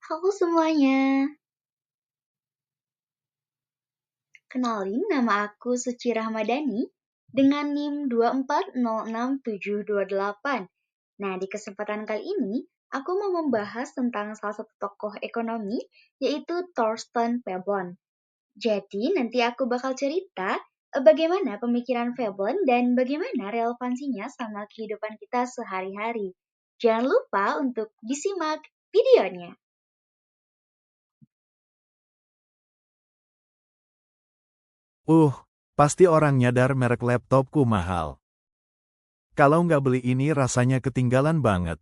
Halo semuanya, kenalin nama aku Suci Rahmadani dengan NIM 2406728. Nah, di kesempatan kali ini, aku mau membahas tentang salah satu tokoh ekonomi, yaitu Thorstein Veblen. Jadi, nanti aku bakal cerita bagaimana pemikiran Veblen dan bagaimana relevansinya sama kehidupan kita sehari-hari. Jangan lupa untuk disimak videonya. Pasti orang nyadar merek laptopku mahal. Kalau nggak beli ini rasanya ketinggalan banget.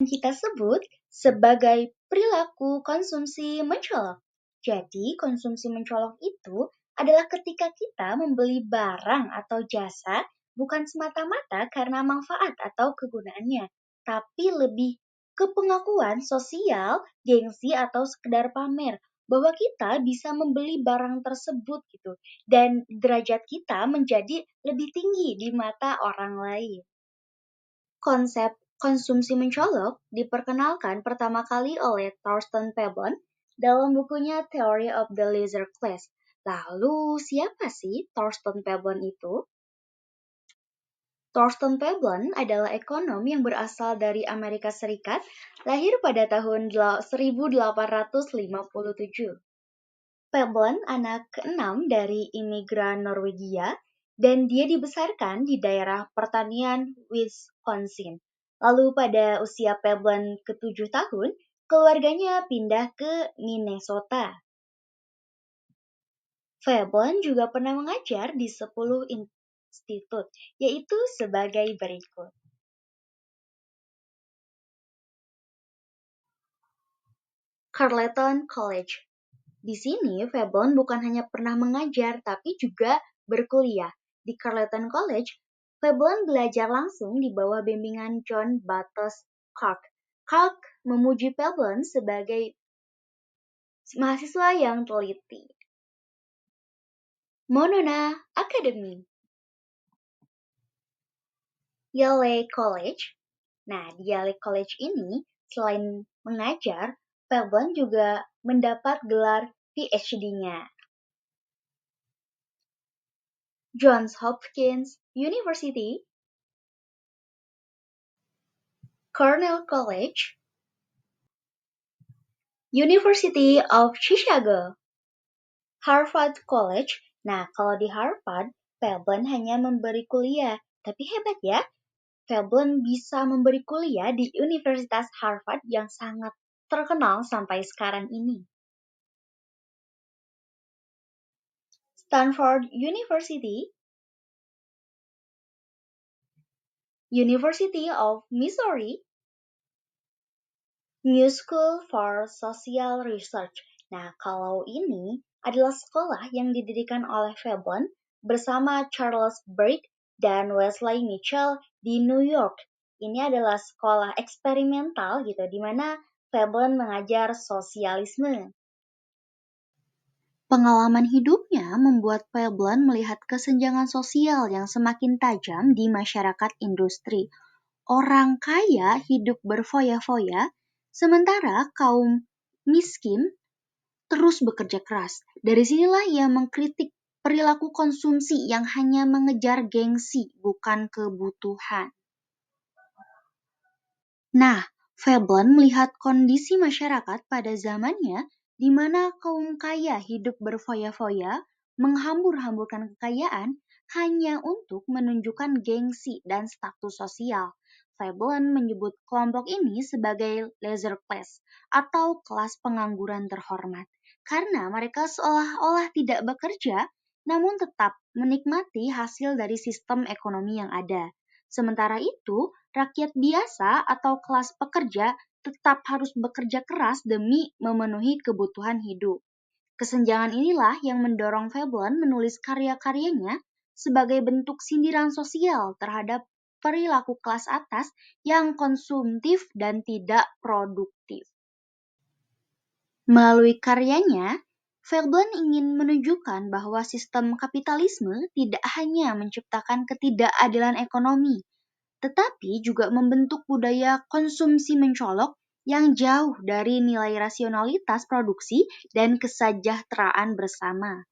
Kita sebut sebagai perilaku konsumsi mencolok. Jadi, konsumsi mencolok itu adalah ketika kita membeli barang atau jasa bukan semata-mata karena manfaat atau kegunaannya, tapi lebih ke pengakuan sosial, gengsi, atau sekedar pamer bahwa kita bisa membeli barang tersebut gitu dan derajat kita menjadi lebih tinggi di mata orang lain. Konsep konsumsi mencolok diperkenalkan pertama kali oleh Thorstein Veblen dalam bukunya Theory of the Leisure Class. Lalu, siapa sih Thorstein Veblen itu? Thorstein Veblen adalah ekonom yang berasal dari Amerika Serikat, lahir pada tahun 1857. Veblen anak keenam dari imigran Norwegia, dan dia dibesarkan di daerah pertanian Wisconsin. Lalu pada usia Veblen ke-7 tahun, keluarganya pindah ke Minnesota. Veblen juga pernah mengajar di 10 institut, yaitu sebagai berikut. Carleton College. Di sini, Veblen bukan hanya pernah mengajar, tapi juga berkuliah. Di Carleton College, Veblen belajar langsung di bawah bimbingan John Baptist Clark. Clark memuji Veblen sebagai mahasiswa yang teliti. Monona Academy. Yale College. Nah, di Yale College ini, selain mengajar, Veblen juga mendapat gelar PhD-nya. Johns Hopkins University, Cornell College, University of Chicago, Harvard College. Nah, kalau di Harvard, Veblen hanya memberi kuliah. Tapi hebat ya, Veblen bisa memberi kuliah di Universitas Harvard yang sangat terkenal sampai sekarang ini. Stanford University, University of Missouri, New School for Social Research. Nah, kalau ini adalah sekolah yang didirikan oleh Veblen bersama Charles Babbage dan Wesley Mitchell di New York. Ini adalah sekolah eksperimental gitu, di mana Veblen mengajar sosialisme. Pengalaman hidupnya membuat Veblen melihat kesenjangan sosial yang semakin tajam di masyarakat industri. Orang kaya hidup berfoya-foya, sementara kaum miskin terus bekerja keras. Dari sinilah ia mengkritik perilaku konsumsi yang hanya mengejar gengsi, bukan kebutuhan. Nah, Veblen melihat kondisi masyarakat pada zamannya di mana kaum kaya hidup berfoya-foya, menghambur-hamburkan kekayaan hanya untuk menunjukkan gengsi dan status sosial. Veblen menyebut kelompok ini sebagai leisure class atau kelas pengangguran terhormat karena mereka seolah-olah tidak bekerja namun tetap menikmati hasil dari sistem ekonomi yang ada. Sementara itu, rakyat biasa atau kelas pekerja tetap harus bekerja keras demi memenuhi kebutuhan hidup. Kesenjangan inilah yang mendorong Veblen menulis karya-karyanya sebagai bentuk sindiran sosial terhadap perilaku kelas atas yang konsumtif dan tidak produktif. Melalui karyanya, Veblen ingin menunjukkan bahwa sistem kapitalisme tidak hanya menciptakan ketidakadilan ekonomi, tetapi juga membentuk budaya konsumsi mencolok yang jauh dari nilai rasionalitas produksi dan kesejahteraan bersama.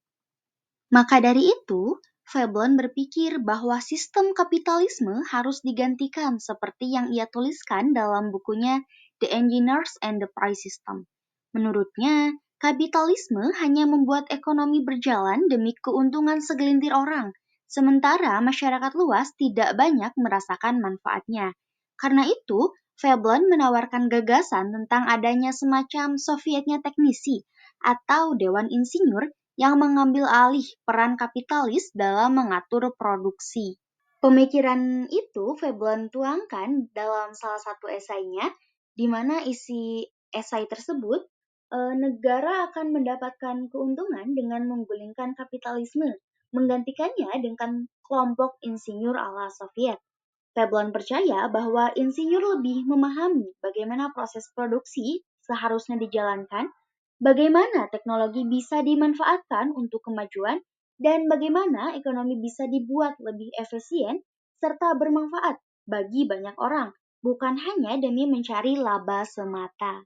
Maka dari itu, Veblen berpikir bahwa sistem kapitalisme harus digantikan seperti yang ia tuliskan dalam bukunya The Engineers and the Price System. Menurutnya, kapitalisme hanya membuat ekonomi berjalan demi keuntungan segelintir orang, sementara masyarakat luas tidak banyak merasakan manfaatnya. Karena itu, Veblen menawarkan gagasan tentang adanya semacam Sovietnya teknisi atau Dewan Insinyur yang mengambil alih peran kapitalis dalam mengatur produksi. Pemikiran itu Veblen tuangkan dalam salah satu esainya, di mana isi esai tersebut, negara akan mendapatkan keuntungan dengan menggulingkan kapitalisme, menggantikannya dengan kelompok insinyur ala Soviet. Veblen percaya bahwa insinyur lebih memahami bagaimana proses produksi seharusnya dijalankan, bagaimana teknologi bisa dimanfaatkan untuk kemajuan, dan bagaimana ekonomi bisa dibuat lebih efisien serta bermanfaat bagi banyak orang, bukan hanya demi mencari laba semata.